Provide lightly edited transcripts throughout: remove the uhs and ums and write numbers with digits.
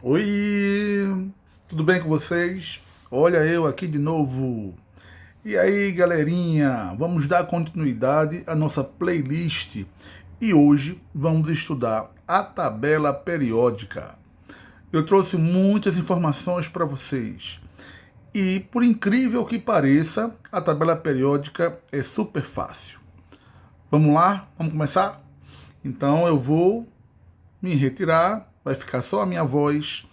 Oi, tudo bem com vocês? Olha eu aqui de novo. E aí, galerinha, vamos dar continuidade à nossa playlist e hoje vamos estudar a tabela periódica. Eu trouxe muitas informações para vocês e, por incrível que pareça, a tabela periódica é super fácil. Vamos lá? Vamos começar? Então eu vou me retirar, vai ficar só a minha voz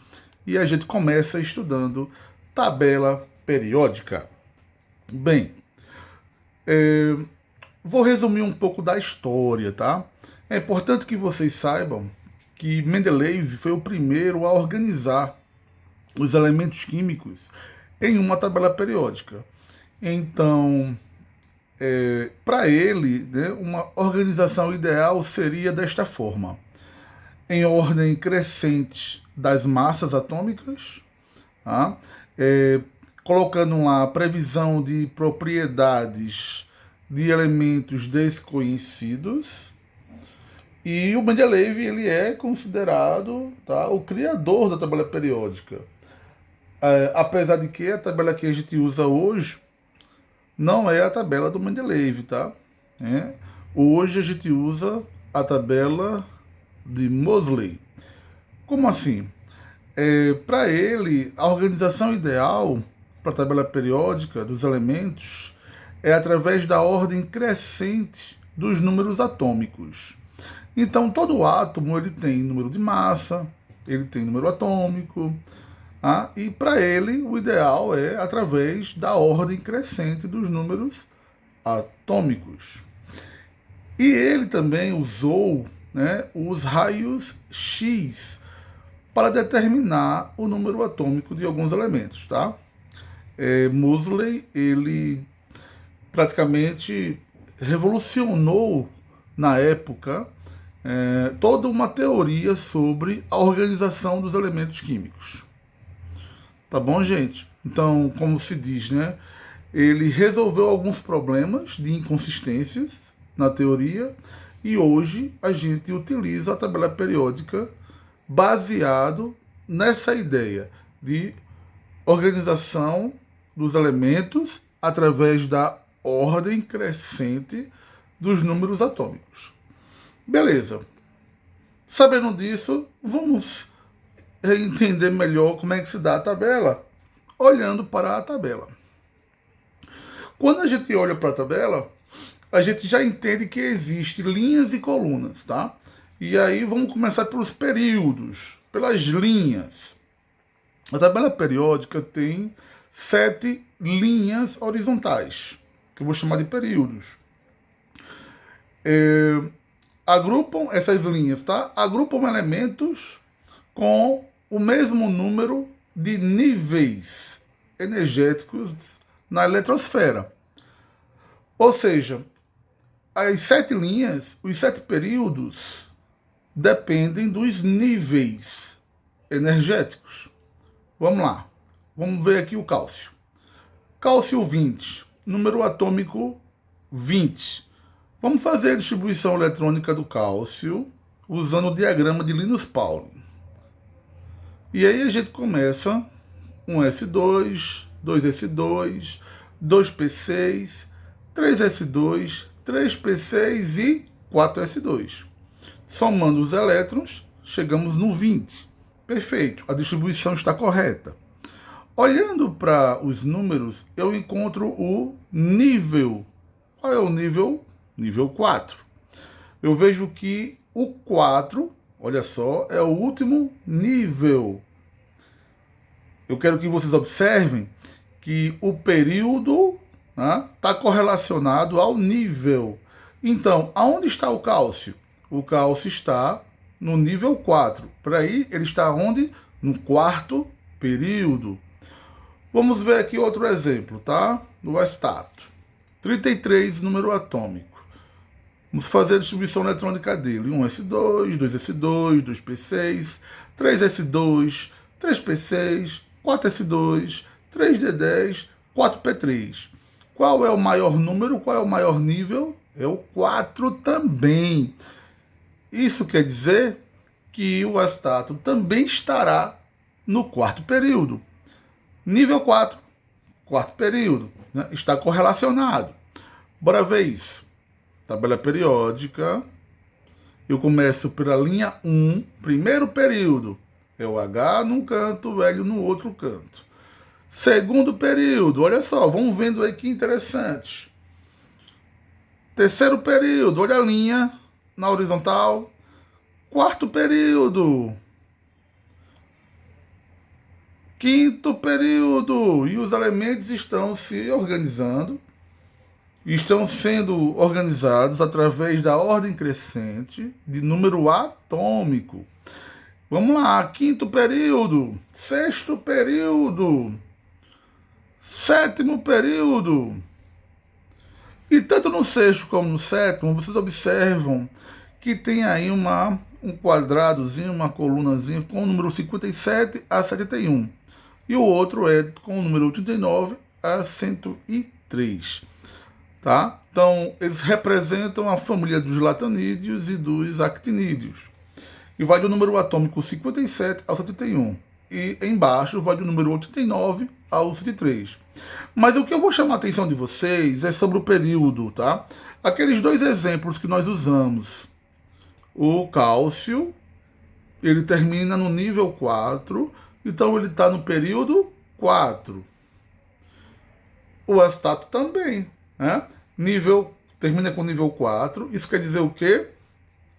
e a gente começa estudando tabela periódica. Bem, vou resumir um pouco da história, tá? É importante que vocês saibam que Mendeleev foi o primeiro a organizar os elementos químicos em uma tabela periódica. Então, para ele, né, uma organização ideal seria desta forma: em ordem crescente das massas atômicas, tá? É, colocando lá a previsão de propriedades de elementos desconhecidos. E o Mendeleev ele é considerado, tá, o criador da tabela periódica. Apesar de que a tabela que a gente usa hoje não é a tabela do Mendeleev, tá? É. Hoje a gente usa a tabela de Moseley. Como assim? Para ele, a organização ideal para a tabela periódica dos elementos é através da ordem crescente dos números atômicos. Então, todo átomo ele tem número de massa, ele tem número atômico, e para ele o ideal é através da ordem crescente dos números atômicos. E ele também usou, né, os raios X para determinar o número atômico de alguns elementos, tá? Moseley, ele praticamente revolucionou na época toda uma teoria sobre a organização dos elementos químicos. Tá bom, gente? Então, como se diz, né? Ele resolveu alguns problemas de inconsistências na teoria e hoje a gente utiliza a tabela periódica baseado nessa ideia de organização dos elementos através da ordem crescente dos números atômicos. Beleza. Sabendo disso, vamos entender melhor como é que se dá a tabela, olhando para a tabela. Quando a gente olha para a tabela, a gente já entende que existem linhas e colunas, tá? E aí vamos começar pelos períodos, pelas linhas. A tabela periódica tem 7 linhas horizontais, que eu vou chamar de períodos. Agrupam essas linhas, tá? Agrupam elementos com o mesmo número de níveis energéticos na eletrosfera. Ou seja, as 7 linhas, os 7 períodos, dependem dos níveis energéticos. Vamos lá. Vamos ver aqui o cálcio. Cálcio 20, número atômico 20. Vamos fazer a distribuição eletrônica do cálcio usando o diagrama de Linus Pauling. E aí a gente começa um S2, 2S2, 2P6, 3S2, 3P6 e 4S2. Somando os elétrons, chegamos no 20. Perfeito, a distribuição está correta. Olhando para os números, eu encontro o nível. Qual é o nível? Nível 4. Eu vejo que o 4, olha só, é o último nível. Eu quero que vocês observem que o período está correlacionado ao nível. Então, aonde está o cálcio? O cálcio está no nível 4. Por aí, ele está onde? No quarto período. Vamos ver aqui outro exemplo, tá? Do estato. 33, número atômico. Vamos fazer a distribuição eletrônica dele. 1s2, 2s2, 2p6, 3s2, 3p6, 4s2, 3d10, 4p3. Qual é o maior número? Qual é o maior nível? É o 4 também. Isso quer dizer que o estato também estará no quarto período. Nível 4, quarto período, né? Está correlacionado. Bora ver isso. Tabela periódica. Eu começo pela linha 1, primeiro período. É o H num canto, o L no outro canto. Segundo período, olha só, vamos vendo aí que interessante. Terceiro período, olha a linha na horizontal. Quarto período. Quinto período. E os elementos estão se organizando. Estão sendo organizados através da ordem crescente de número atômico. Vamos lá, quinto período, sexto período, sétimo período. E tanto no sexto como no sétimo, vocês observam que tem aí um quadradozinho, uma colunazinha com o número 57 a 71. E o outro é com o número 89 a 103. Tá? Então, eles representam a família dos latanídeos e dos actinídeos. E vai do número atômico 57 ao 71. E embaixo vai do número 89 ao 103. Mas o que eu vou chamar a atenção de vocês é sobre o período, tá? Aqueles dois exemplos que nós usamos. O cálcio, ele termina no nível 4, então ele está no período 4. O acetato também, né? Termina com nível 4. Isso quer dizer o quê?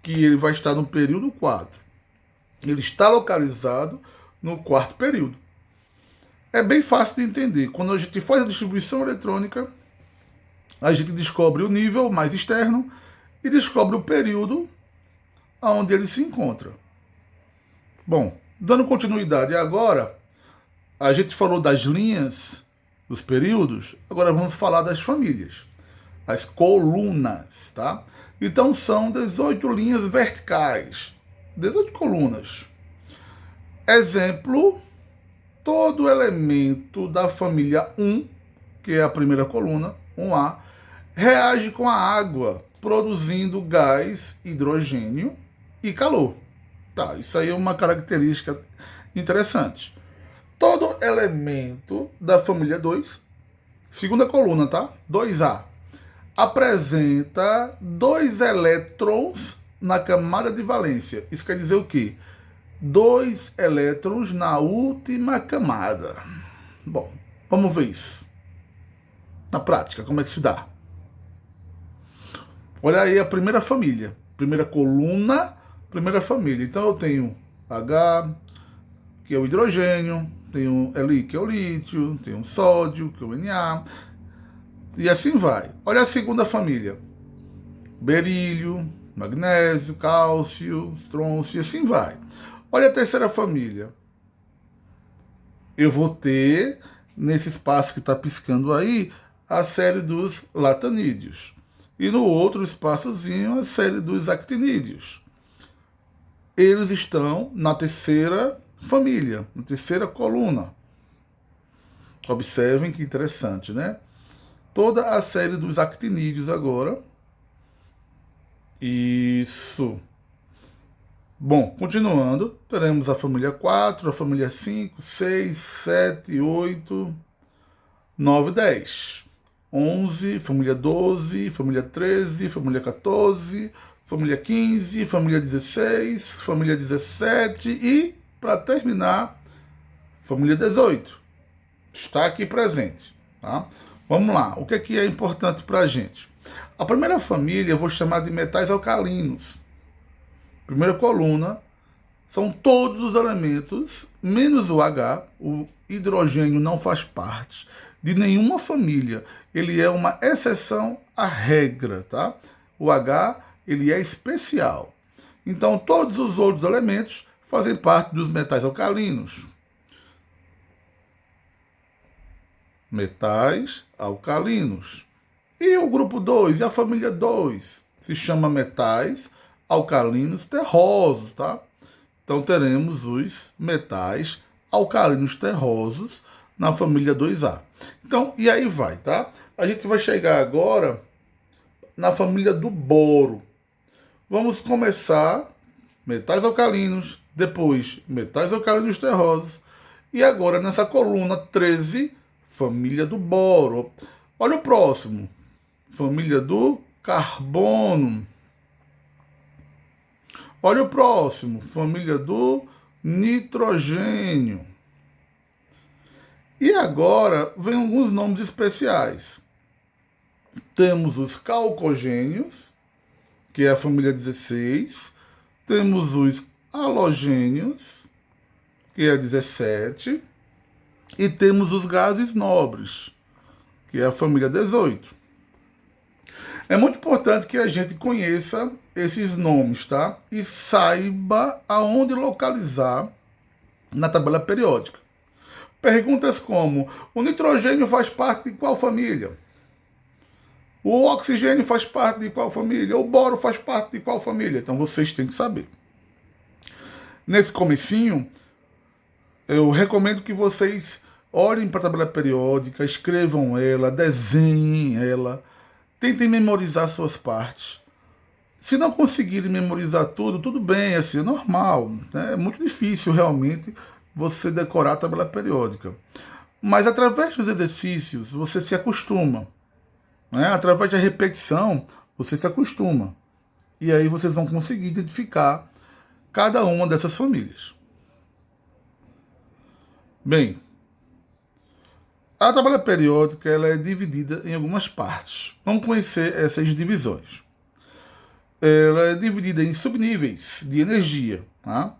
Que ele vai estar no período 4. Ele está localizado no quarto período. É bem fácil de entender. Quando a gente faz a distribuição eletrônica, a gente descobre o nível mais externo e descobre o período onde ele se encontra. Bom, dando continuidade agora, a gente falou das linhas, dos períodos, agora vamos falar das famílias. As colunas, tá? Então são 18 linhas verticais, 18 colunas. Exemplo, todo elemento da família 1, que é a primeira coluna, 1A, reage com a água, produzindo gás, hidrogênio e calor. Tá, isso aí é uma característica interessante. Todo elemento da família 2, segunda coluna, tá? 2A, apresenta 2 elétrons na camada de valência. Isso quer dizer o quê? 2 elétrons na última camada. Bom, vamos ver isso. Na prática, como é que se dá? Olha aí a primeira família. Primeira coluna, primeira família. Então eu tenho H, que é o hidrogênio, tenho Li, que é o lítio, tenho sódio, que é o Na, e assim vai. Olha a segunda família. Berílio, magnésio, cálcio, estrôncio, e assim vai. Olha a terceira família. Eu vou ter, nesse espaço que está piscando aí, a série dos latanídeos. E no outro espaçozinho, a série dos actinídeos. Eles estão na terceira família, na terceira coluna. Observem que interessante, né? Toda a série dos actinídeos agora. Isso. Bom, continuando, teremos a família 4, a família 5, 6, 7, 8, 9, 10. 11, família 12, família 13, família 14, família 15, família 16, família 17 e, para terminar, família 18. Está aqui presente, tá? Vamos lá, o que é importante para a gente? A primeira família eu vou chamar de metais alcalinos. Primeira coluna são todos os elementos, menos o H, o hidrogênio não faz parte de nenhuma família. Ele é uma exceção à regra, tá? O H, ele é especial. Então, todos os outros elementos fazem parte dos metais alcalinos. Metais alcalinos. E o grupo 2, e a família 2, se chama metais alcalinos terrosos, tá? Então teremos os metais alcalinos terrosos na família 2A. Então, e aí vai, tá? A gente vai chegar agora na família do boro. Vamos começar metais alcalinos, depois metais alcalinos terrosos, E agora nessa coluna 13, família do boro. Olha o próximo, família do carbono. Olha o próximo, família do nitrogênio. E agora vem alguns nomes especiais. Temos os calcogênios, que é a família 16. Temos os halogênios, que é a 17. E temos os gases nobres, que é a família 18. É muito importante que a gente conheça esses nomes, tá? E saiba aonde localizar na tabela periódica. Perguntas como: o nitrogênio faz parte de qual família? O oxigênio faz parte de qual família? O boro faz parte de qual família? Então vocês têm que saber. Nesse comecinho, eu recomendo que vocês olhem para a tabela periódica, escrevam ela, desenhem ela, tentem memorizar suas partes. Se não conseguirem memorizar tudo, tudo bem, assim, é normal. Né? É muito difícil realmente você decorar a tabela periódica. Mas através dos exercícios, você se acostuma. Né? Através da repetição, você se acostuma. E aí vocês vão conseguir identificar cada uma dessas famílias. Bem, a tabela periódica ela é dividida em algumas partes. Vamos conhecer essas divisões. Ela é dividida em subníveis de energia. Tá?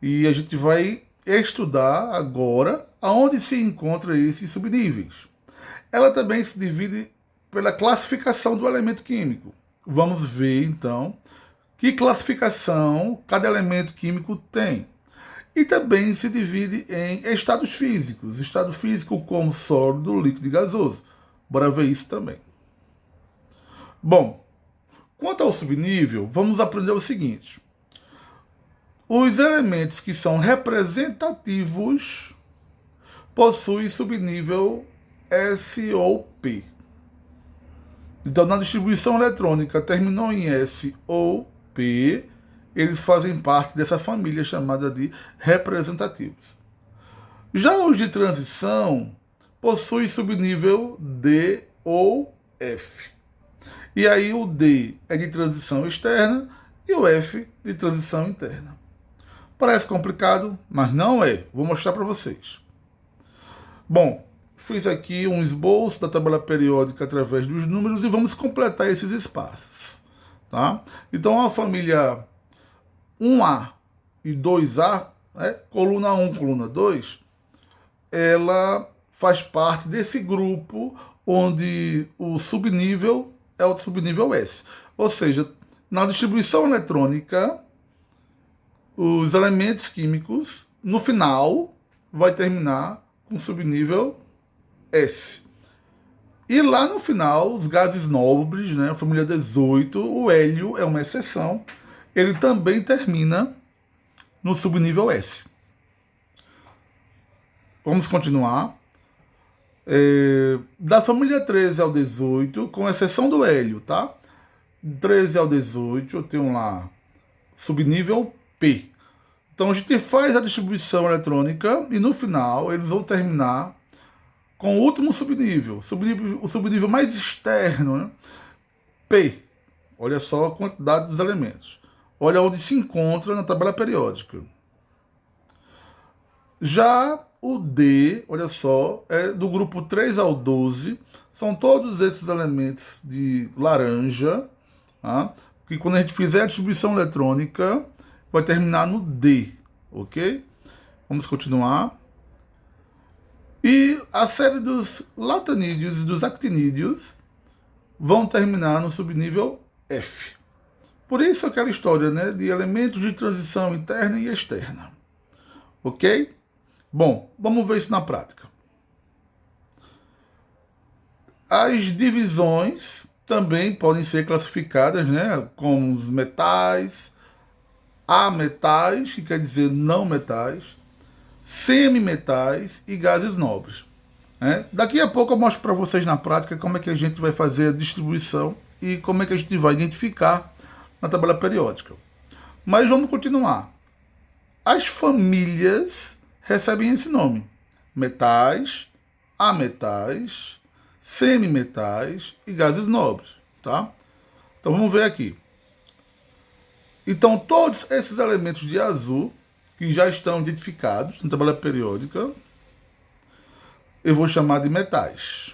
E a gente vai estudar agora aonde se encontram esses subníveis. Ela também se divide pela classificação do elemento químico. Vamos ver, então, que classificação cada elemento químico tem. E também se divide em estados físicos. Estado físico como sólido, líquido e gasoso. Bora ver isso também. Bom, quanto ao subnível, vamos aprender o seguinte. Os elementos que são representativos possuem subnível S ou P. Então, na distribuição eletrônica terminou em S ou P, eles fazem parte dessa família chamada de representativos. Já os de transição possuem subnível D ou F. E aí o D é de transição externa e o F de transição interna. Parece complicado, mas não é. Vou mostrar para vocês. Bom, fiz aqui um esboço da tabela periódica através dos números e vamos completar esses espaços. Tá? Então a família 1A e 2A, né, coluna 1, coluna 2, ela faz parte desse grupo onde o subnível é o subnível S. Ou seja, na distribuição eletrônica, os elementos químicos, no final, vai terminar com subnível S. E lá no final, os gases nobres, né, a família 18, o hélio é uma exceção, ele também termina no subnível S. Vamos continuar. Da família 13 ao 18, com exceção do hélio, tá? 13 ao 18, eu tenho lá subnível P. Então a gente faz a distribuição eletrônica e no final eles vão terminar com o último subnível, o subnível mais externo, né? P. Olha só a quantidade dos elementos. Olha onde se encontra na tabela periódica. Já o D, olha só, é do grupo 3 ao 12. São todos esses elementos de laranja, tá? Que quando a gente fizer a distribuição eletrônica, vai terminar no D, ok? Vamos continuar. E a série dos latanídeos e dos actinídeos vão terminar no subnível F. Por isso aquela história, né, de elementos de transição interna e externa. Ok? Bom, vamos ver isso na prática. As divisões também podem ser classificadas, né, como os metais, ametais, que quer dizer não metais, semimetais e gases nobres. Né? Daqui a pouco eu mostro para vocês na prática como é que a gente vai fazer a distribuição e como é que a gente vai identificar na tabela periódica. Mas vamos continuar. As famílias recebem esse nome: metais, ametais, semimetais e gases nobres, tá? Então vamos ver aqui. Então todos esses elementos de azul que já estão identificados na tabela periódica, eu vou chamar de metais.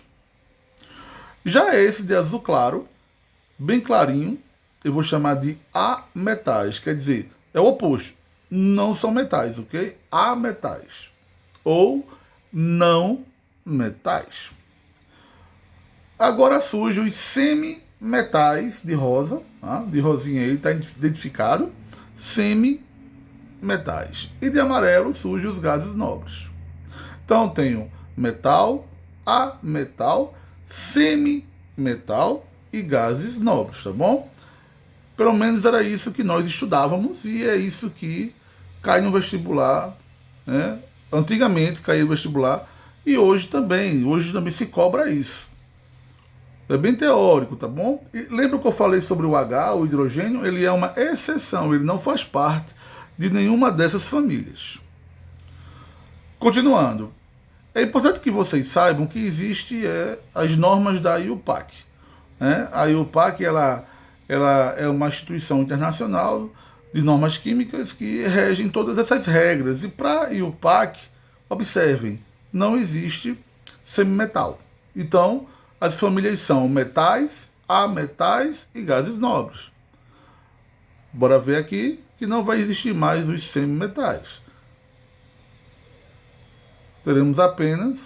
Já esse de azul claro, bem clarinho, eu vou chamar de ametais, quer dizer, é o oposto. Não são metais, ok? Ametais. Ou não metais. Agora surge os semimetais de rosa, tá? De rosinha aí, está identificado. Semimetais. E de amarelo surgem os gases nobres. Então tenho metal, ametal, semimetal e gases nobres, tá bom? Pelo menos era isso que nós estudávamos e é isso que cai no vestibular, né? Antigamente caía no vestibular e hoje também se cobra isso. É bem teórico, tá bom? E lembra que eu falei sobre o H, o hidrogênio? Ele é uma exceção, ele não faz parte de nenhuma dessas famílias. Continuando, é importante que vocês saibam que existe as normas da IUPAC. Né? A IUPAC ela é uma instituição internacional de normas químicas que regem todas essas regras. E para a IUPAC, observem, não existe semimetal. Então, as famílias são metais, ametais e gases nobres. Bora ver aqui que não vai existir mais os semimetais. Teremos apenas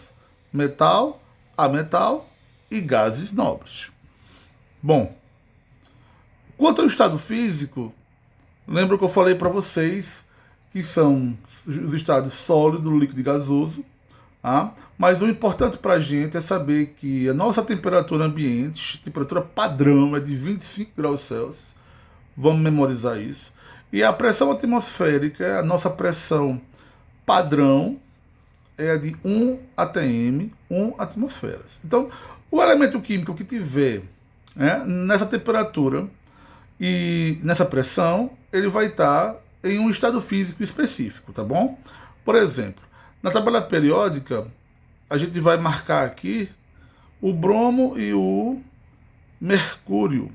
metal, ametal e gases nobres. Bom, quanto ao estado físico, lembra que eu falei para vocês que são os estados sólido, líquido e gasoso. Tá? Mas o importante para a gente é saber que a nossa temperatura ambiente, temperatura padrão, é de 25 graus Celsius. Vamos memorizar isso. E a pressão atmosférica, a nossa pressão padrão, é de 1 atm, 1 atmosferas. Então, o elemento químico que tiver nessa temperatura e nessa pressão, ele vai estar em um estado físico específico, tá bom? Por exemplo, na tabela periódica, a gente vai marcar aqui o bromo e o mercúrio.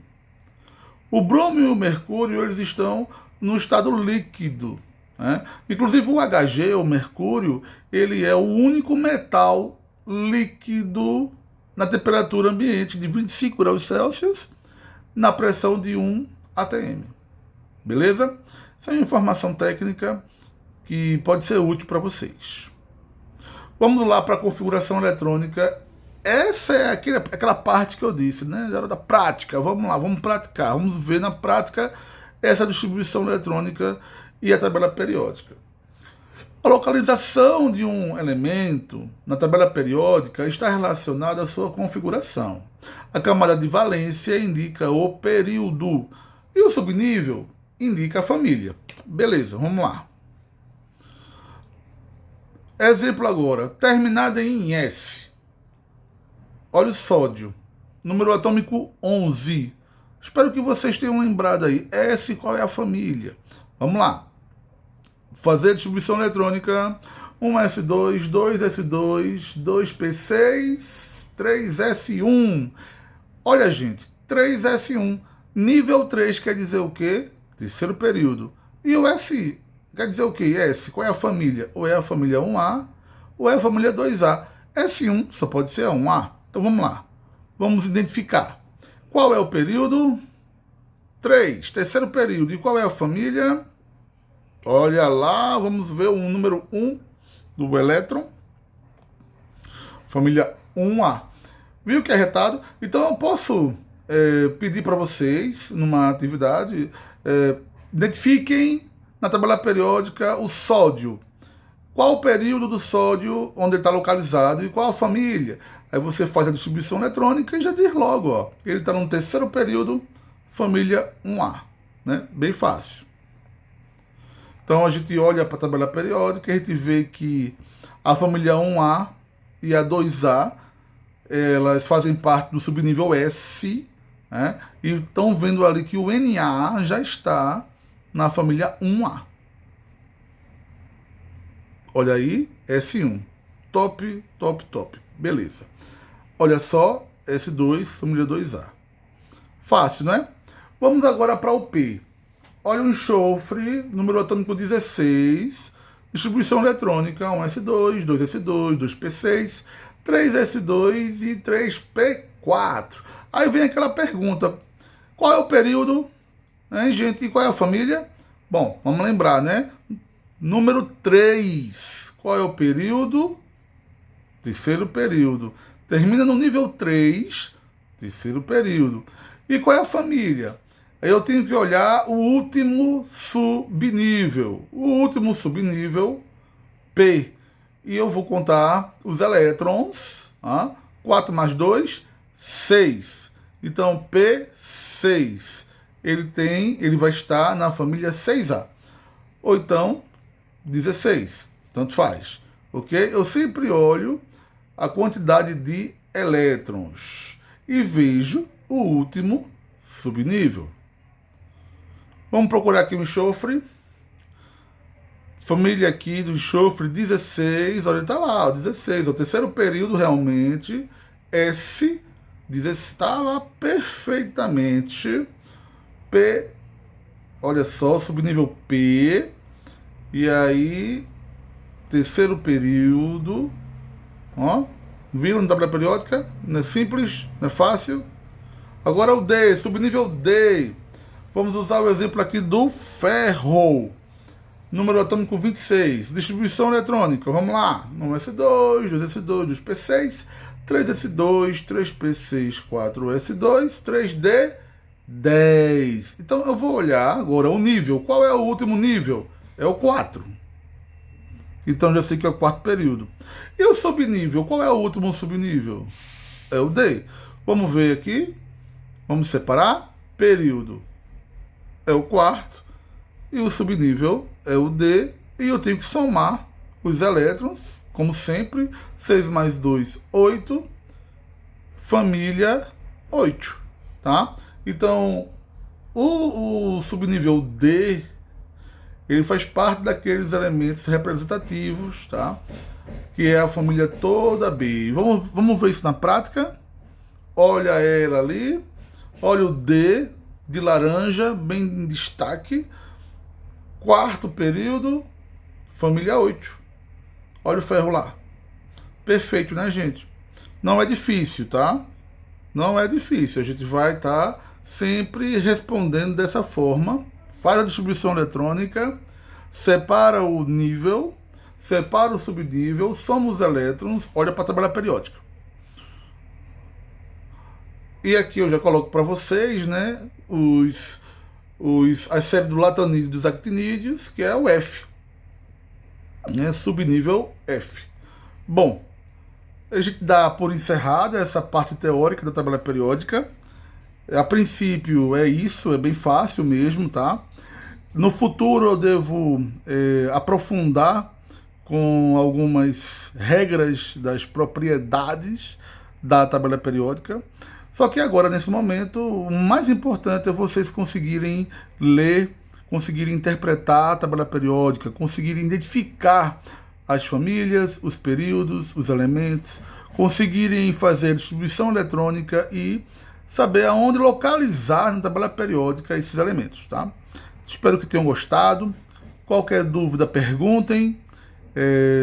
O bromo e o mercúrio, eles estão no estado líquido. Né? Inclusive o Hg, o mercúrio, ele é o único metal líquido na temperatura ambiente de 25 graus Celsius, na pressão de 1 atm. Beleza? Essa é uma informação técnica que pode ser útil para vocês. Vamos lá para a configuração eletrônica. Essa é aquela parte que eu disse, né? Era da prática. Vamos lá, vamos praticar. Vamos ver na prática essa distribuição eletrônica e a tabela periódica. A localização de um elemento na tabela periódica está relacionada à sua configuração. A camada de valência indica o período e o subnível indica a família. Beleza, vamos lá. Exemplo agora, terminada em S. Olha o sódio, número atômico 11. Espero que vocês tenham lembrado aí. S, qual é a família? Vamos lá. Fazer a distribuição eletrônica. 1S2, 2S2, 2P6, 3S1. Olha, gente, 3S1. Nível 3 quer dizer o quê? Terceiro período. E o S quer dizer o quê? S, qual é a família? Ou é a família 1A, ou é a família 2A. S1 só pode ser a 1A. Então vamos lá. Vamos identificar. Qual é o período? 3, terceiro período. E qual é a família? Olha lá, vamos ver o número 1 do elétron. Família 1A. Viu que é retado? Então eu posso pedir para vocês, numa atividade, identifiquem na tabela periódica o sódio. Qual o período do sódio onde ele está localizado e qual a família? Aí você faz a distribuição eletrônica e já diz logo, ó, ele está no terceiro período, família 1A, né? Bem fácil. Então a gente olha para a tabela periódica e a gente vê que a família 1A e a 2A, elas fazem parte do subnível S, né? E estão vendo ali que o Na já está na família 1A. Olha aí, S1. Top, top, top. Beleza. Olha só, S2, família 2A. Fácil, né? Vamos agora para o P. Olha o enxofre, número atômico 16, distribuição eletrônica, 1s2, 2s2, 2p6, 3s2 e 3p4. Aí vem aquela pergunta, qual é o período, hein, gente, e qual é a família? Bom, vamos lembrar, né? Número 3, qual é o período? Terceiro período. Termina no nível 3, terceiro período. E qual é a família? Eu tenho que olhar o último subnível. O último subnível, P. E eu vou contar os elétrons. 4 mais 2, 6. Então, P6. Ele vai estar na família 6A. Ou então, 16. Tanto faz. Ok? Eu sempre olho a quantidade de elétrons e vejo o último subnível. Vamos procurar aqui o enxofre. Família aqui do enxofre 16. Olha, tá lá, 16. O terceiro período realmente. S está lá perfeitamente. P. Olha só, subnível P. E aí, terceiro período. Ó, viram na tabela periódica? Não é simples, não é fácil. Agora o D, subnível D. Vamos usar o exemplo aqui do ferro. Número atômico 26. Distribuição eletrônica. Vamos lá. 1s2, 2s2, 2p6, 3s2, 3p6, 4s2, 3d, 10. Então eu vou olhar agora o nível. Qual é o último nível? É o 4. Então já sei que é o quarto período. E o subnível? Qual é o último subnível? É o D. Vamos ver aqui. Vamos separar. Período é o quarto. E o subnível é o D. E eu tenho que somar os elétrons, como sempre. 6 mais 2, 8. Família 8. Tá? Então, o subnível D, ele faz parte daqueles elementos representativos, tá? Que é a família toda B. Vamos ver isso na prática. Olha ela ali. Olha o D de laranja, bem em destaque. Quarto período, família 8. Olha o ferro lá. Perfeito, né, gente? Não é difícil, tá? Não é difícil. A gente vai estar sempre respondendo dessa forma. Faz a distribuição eletrônica, separa o nível, separa o subnível, soma os elétrons, olha para a tabela periódica. E aqui eu já coloco para vocês, né, as séries do latanídeo e dos actinídeos, que é o F, né, subnível F. Bom, a gente dá por encerrada essa parte teórica da tabela periódica. A princípio é isso, é bem fácil mesmo, tá? No futuro eu devo aprofundar com algumas regras das propriedades da tabela periódica. Só que agora, nesse momento, o mais importante é vocês conseguirem ler, conseguirem interpretar a tabela periódica, conseguirem identificar as famílias, os períodos, os elementos, conseguirem fazer distribuição eletrônica e saber aonde localizar na tabela periódica esses elementos, tá? Espero que tenham gostado. Qualquer dúvida, perguntem.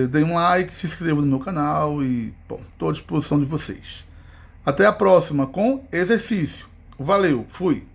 Deem um like, se inscrevam no meu canal e, bom, estou à disposição de vocês. Até a próxima com exercício. Valeu, fui!